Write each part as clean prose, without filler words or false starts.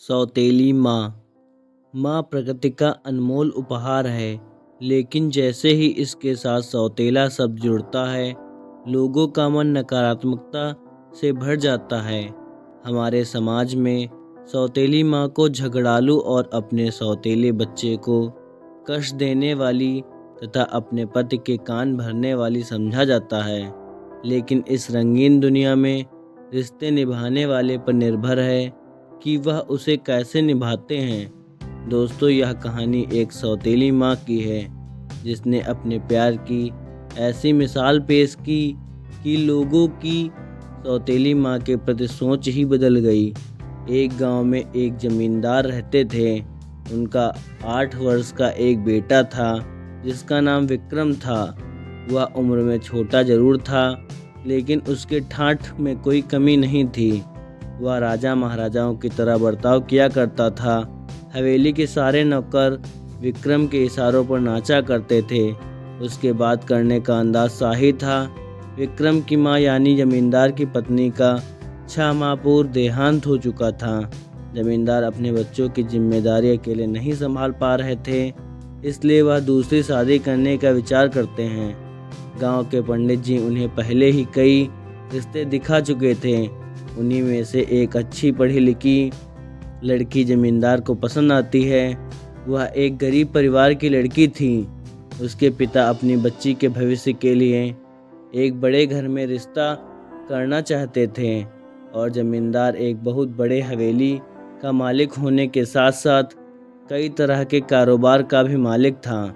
सौतेली माँ। माँ प्रकृति का अनमोल उपहार है, लेकिन जैसे ही इसके साथ सौतेला शब्द जुड़ता है, लोगों का मन नकारात्मकता से भर जाता है। हमारे समाज में सौतेली माँ को झगड़ालू और अपने सौतेले बच्चे को कष्ट देने वाली तथा अपने पति के कान भरने वाली समझा जाता है। लेकिन इस रंगीन दुनिया में रिश्ते निभाने वाले पर निर्भर है कि वह उसे कैसे निभाते हैं। दोस्तों, यह कहानी एक सौतेली माँ की है, जिसने अपने प्यार की ऐसी मिसाल पेश की कि लोगों की सौतेली माँ के प्रति सोच ही बदल गई। एक गांव में एक जमींदार रहते थे। उनका 8 वर्ष का एक बेटा था, जिसका नाम विक्रम था। वह उम्र में छोटा जरूर था, लेकिन उसके ठाठ में कोई कमी नहीं थी। वह राजा महाराजाओं की तरह बर्ताव किया करता था। हवेली के सारे नौकर विक्रम के इशारों पर नाचा करते थे। उसके बात करने का अंदाज शाही था। विक्रम की माँ यानी जमींदार की पत्नी का 6 माह पूर्व देहांत हो चुका था। जमींदार अपने बच्चों की जिम्मेदारी अकेले नहीं संभाल पा रहे थे, इसलिए वह दूसरी शादी करने का विचार करते हैं। गांव के पंडित जी उन्हें पहले ही कई रिश्ते दिखा चुके थे। उन्हीं में से एक अच्छी पढ़ी लिखी लड़की जमींदार को पसंद आती है। वह एक गरीब परिवार की लड़की थी। उसके पिता अपनी बच्ची के भविष्य के लिए एक बड़े घर में रिश्ता करना चाहते थे, और जमींदार एक बहुत बड़े हवेली का मालिक होने के साथ साथ कई तरह के कारोबार का भी मालिक था।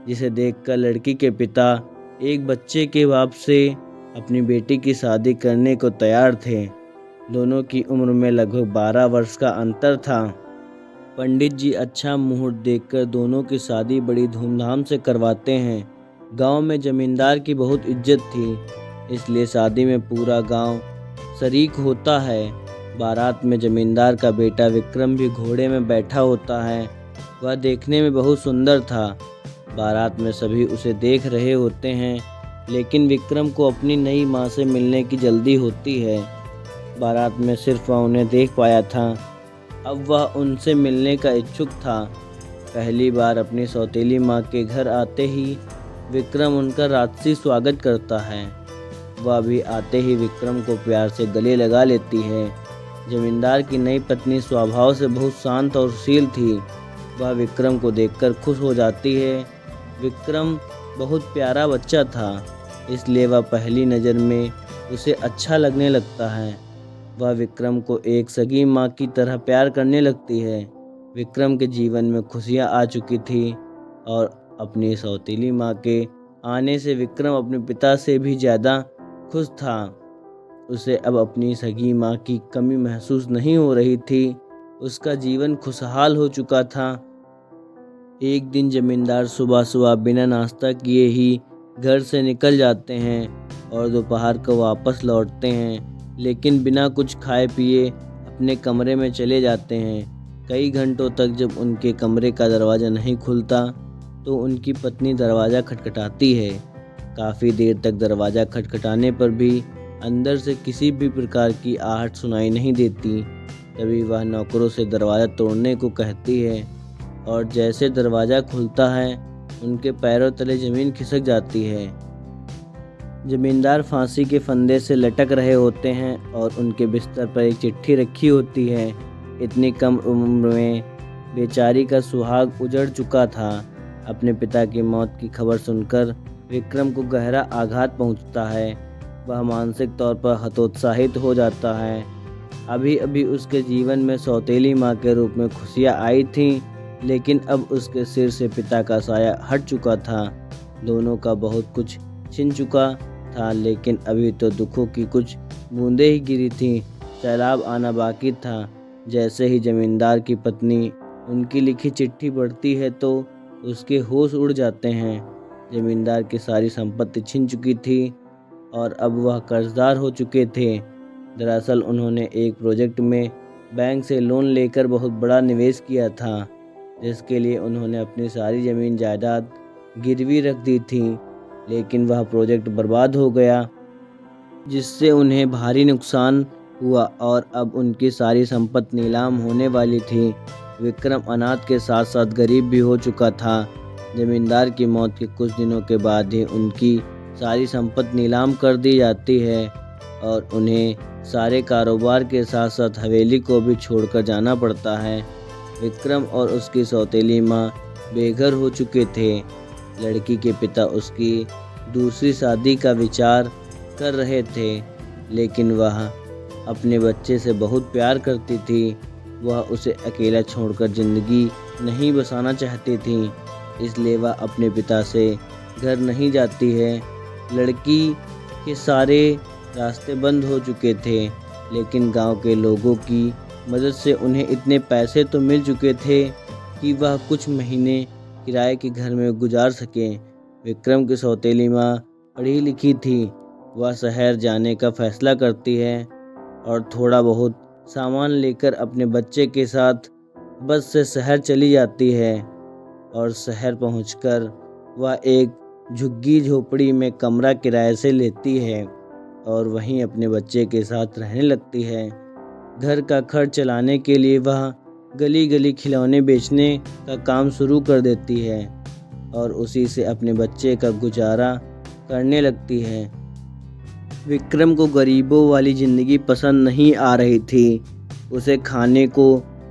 जिसे देखकर लड़की के पिता एक बच्चे के बाप से अपनी बेटी की शादी करने को तैयार थे। दोनों की उम्र में लगभग 12 वर्ष का अंतर था। पंडित जी अच्छा मुहूर्त देखकर दोनों की शादी बड़ी धूमधाम से करवाते हैं। गांव में जमींदार की बहुत इज्जत थी, इसलिए शादी में पूरा गांव शरीक होता है। बारात में जमींदार का बेटा विक्रम भी घोड़े में बैठा होता है। वह देखने में बहुत सुंदर था। बारात में सभी उसे देख रहे होते हैं, लेकिन विक्रम को अपनी नई माँ से मिलने की जल्दी होती है। बारात में सिर्फ वह उन्हें देख पाया था, अब वह उनसे मिलने का इच्छुक था। पहली बार अपनी सौतेली माँ के घर आते ही विक्रम उनका राजसी स्वागत करता है। वह भी आते ही विक्रम को प्यार से गले लगा लेती है। जमींदार की नई पत्नी स्वभाव से बहुत शांत और सुशील थी। वह विक्रम को देखकर खुश हो जाती है। विक्रम बहुत प्यारा बच्चा था, इसलिए वह पहली नज़र में उसे अच्छा लगने लगता है। वह विक्रम को एक सगी माँ की तरह प्यार करने लगती है। विक्रम के जीवन में खुशियाँ आ चुकी थी, और अपनी सौतेली माँ के आने से विक्रम अपने पिता से भी ज़्यादा खुश था। उसे अब अपनी सगी माँ की कमी महसूस नहीं हो रही थी। उसका जीवन खुशहाल हो चुका था। एक दिन जमींदार सुबह सुबह बिना नाश्ता किए ही घर से निकल जाते हैं और दोपहर को वापस लौटते हैं, लेकिन बिना कुछ खाए पिए अपने कमरे में चले जाते हैं। कई घंटों तक जब उनके कमरे का दरवाज़ा नहीं खुलता, तो उनकी पत्नी दरवाज़ा खटखटाती है। काफ़ी देर तक दरवाज़ा खटखटाने पर भी अंदर से किसी भी प्रकार की आहट सुनाई नहीं देती। तभी वह नौकरों से दरवाज़ा तोड़ने को कहती है, और जैसे दरवाज़ा खुलता है, उनके पैरों तले ज़मीन खिसक जाती है। जमींदार फांसी के फंदे से लटक रहे होते हैं, और उनके बिस्तर पर एक चिट्ठी रखी होती है। इतनी कम उम्र में बेचारी का सुहाग उजड़ चुका था। अपने पिता की मौत की खबर सुनकर विक्रम को गहरा आघात पहुंचता है। वह मानसिक तौर पर हतोत्साहित हो जाता है। अभी अभी उसके जीवन में सौतेली माँ के रूप में खुशियाँ आई थीं, लेकिन अब उसके सिर से पिता का साया हट चुका था। दोनों का बहुत कुछ छिन चुका था, लेकिन अभी तो दुखों की कुछ बूंदें ही गिरी थीं। सैलाब आना बाकी था। जैसे ही जमींदार की पत्नी उनकी लिखी चिट्ठी पढ़ती है, तो उसके होश उड़ जाते हैं। जमींदार की सारी संपत्ति छिन चुकी थी, और अब वह कर्जदार हो चुके थे। दरअसल उन्होंने एक प्रोजेक्ट में बैंक से लोन लेकर बहुत बड़ा निवेश किया था, जिसके लिए उन्होंने अपनी सारी ज़मीन जायदाद गिरवी रख दी थी। लेकिन वह प्रोजेक्ट बर्बाद हो गया, जिससे उन्हें भारी नुकसान हुआ और अब उनकी सारी संपत्ति नीलाम होने वाली थी। विक्रम अनाथ के साथ साथ गरीब भी हो चुका था। जमींदार की मौत के कुछ दिनों के बाद ही उनकी सारी संपत्ति नीलाम कर दी जाती है और उन्हें सारे कारोबार के साथ साथ हवेली को भी छोड़कर जाना पड़ता है। विक्रम और उसकी सौतेली माँ बेघर हो चुके थे। लड़की के पिता उसकी दूसरी शादी का विचार कर रहे थे, लेकिन वह अपने बच्चे से बहुत प्यार करती थी। वह उसे अकेला छोड़कर ज़िंदगी नहीं बसाना चाहती थी, इसलिए वह अपने पिता से घर नहीं जाती है। लड़की के सारे रास्ते बंद हो चुके थे, लेकिन गांव के लोगों की मदद से उन्हें इतने पैसे तो मिल चुके थे कि वह कुछ महीने किराए के घर में गुजार सकें। विक्रम की सौतेली माँ पढ़ी लिखी थी। वह शहर जाने का फैसला करती है और थोड़ा बहुत सामान लेकर अपने बच्चे के साथ बस से शहर चली जाती है और शहर पहुंचकर वह एक झुग्गी झोपड़ी में कमरा किराए से लेती है और वहीं अपने बच्चे के साथ रहने लगती है। घर का खर्च चलाने के लिए वह गली गली खिलौने बेचने का काम शुरू कर देती है और उसी से अपने बच्चे का गुजारा करने लगती है। विक्रम को गरीबों वाली ज़िंदगी पसंद नहीं आ रही थी। उसे खाने को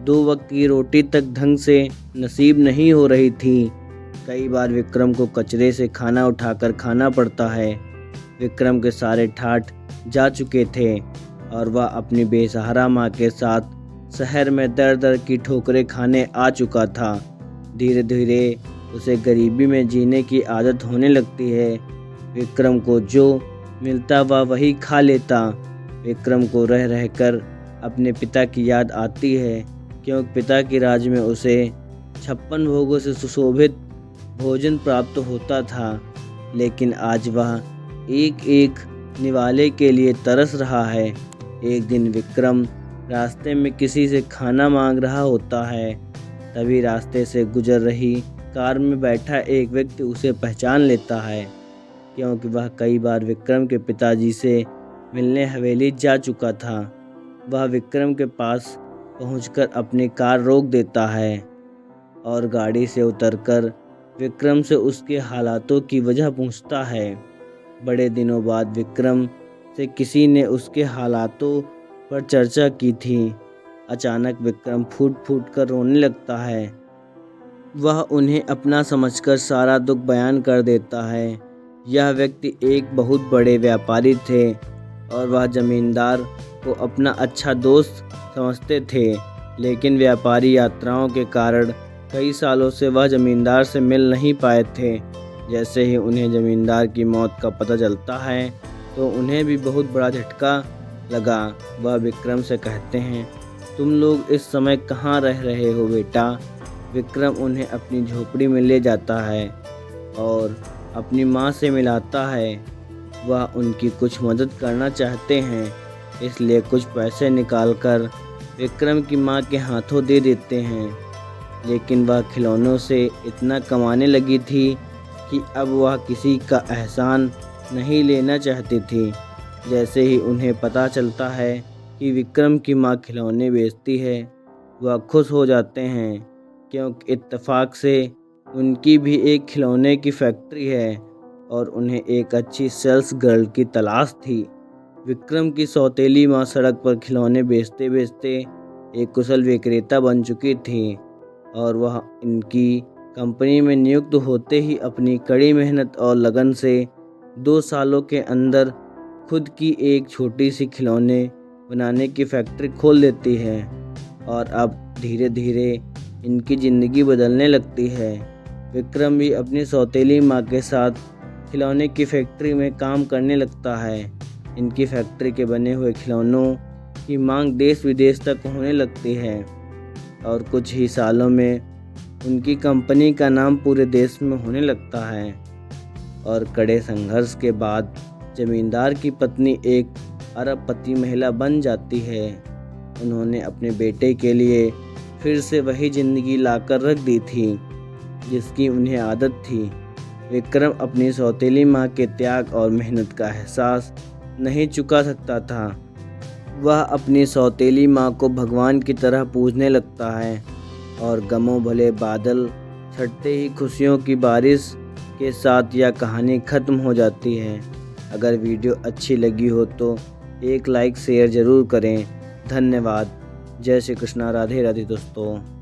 2 वक्त की रोटी तक ढंग से नसीब नहीं हो रही थी। कई बार विक्रम को कचरे से खाना उठाकर खाना पड़ता है। विक्रम के सारे ठाठ जा चुके थे और वह अपनी बेसहारा माँ के साथ शहर में दर दर की ठोकरें खाने आ चुका था। धीरे धीरे उसे गरीबी में जीने की आदत होने लगती है। विक्रम को जो मिलता वह वही खा लेता। विक्रम को रह रहकर अपने पिता की याद आती है, क्योंकि पिता के राज में उसे 56 भोगों से सुशोभित भोजन प्राप्त होता था, लेकिन आज वह एक एक निवाले के लिए तरस रहा है। एक दिन विक्रम रास्ते में किसी से खाना मांग रहा होता है। तभी रास्ते से गुजर रही कार में बैठा एक व्यक्ति उसे पहचान लेता है, क्योंकि वह कई बार विक्रम के पिताजी से मिलने हवेली जा चुका था। वह विक्रम के पास पहुंचकर अपनी कार रोक देता है और गाड़ी से उतरकर विक्रम से उसके हालातों की वजह पूछता है। बड़े दिनों बाद विक्रम से किसी ने उसके हालातों पर चर्चा की थी। अचानक विक्रम फूट फूट कर रोने लगता है। वह उन्हें अपना समझकर सारा दुख बयान कर देता है। यह व्यक्ति एक बहुत बड़े व्यापारी थे और वह जमींदार को अपना अच्छा दोस्त समझते थे, लेकिन व्यापारी यात्राओं के कारण कई सालों से वह जमींदार से मिल नहीं पाए थे। जैसे ही उन्हें जमींदार की मौत का पता चलता है तो उन्हें भी बहुत बड़ा झटका लगा। वह विक्रम से कहते हैं, तुम लोग इस समय कहाँ रह रहे हो बेटा? विक्रम उन्हें अपनी झोपड़ी में ले जाता है और अपनी माँ से मिलाता है। वह उनकी कुछ मदद करना चाहते हैं, इसलिए कुछ पैसे निकालकर विक्रम की माँ के हाथों दे देते हैं, लेकिन वह खिलौनों से इतना कमाने लगी थी कि अब वह किसी का एहसान नहीं लेना चाहती थी। जैसे ही उन्हें पता चलता है कि विक्रम की माँ खिलौने बेचती है, वह खुश हो जाते हैं, क्योंकि इत्तेफाक से उनकी भी एक खिलौने की फैक्ट्री है और उन्हें एक अच्छी सेल्स गर्ल की तलाश थी। विक्रम की सौतेली माँ सड़क पर खिलौने बेचते बेचते एक कुशल विक्रेता बन चुकी थी और वह इनकी कंपनी में नियुक्त होते ही अपनी कड़ी मेहनत और लगन से 2 सालों के अंदर खुद की एक छोटी सी खिलौने बनाने की फैक्ट्री खोल देती है और अब धीरे धीरे इनकी ज़िंदगी बदलने लगती है। विक्रम भी अपनी सौतेली माँ के साथ खिलौने की फैक्ट्री में काम करने लगता है। इनकी फैक्ट्री के बने हुए खिलौनों की मांग देश विदेश तक होने लगती है और कुछ ही सालों में उनकी कंपनी का नाम पूरे देश में होने लगता है। और कड़े संघर्ष के बाद जमींदार की पत्नी एक अरबपति महिला बन जाती है। उन्होंने अपने बेटे के लिए फिर से वही ज़िंदगी लाकर रख दी थी जिसकी उन्हें आदत थी। विक्रम अपनी सौतेली माँ के त्याग और मेहनत का एहसास नहीं चुका सकता था। वह अपनी सौतेली माँ को भगवान की तरह पूजने लगता है और गमों भले बादल छटते ही खुशियों की बारिश के साथ यह कहानी ख़त्म हो जाती है। अगर वीडियो अच्छी लगी हो तो एक लाइक शेयर ज़रूर करें। धन्यवाद। जय श्री कृष्णा। राधे राधे दोस्तों।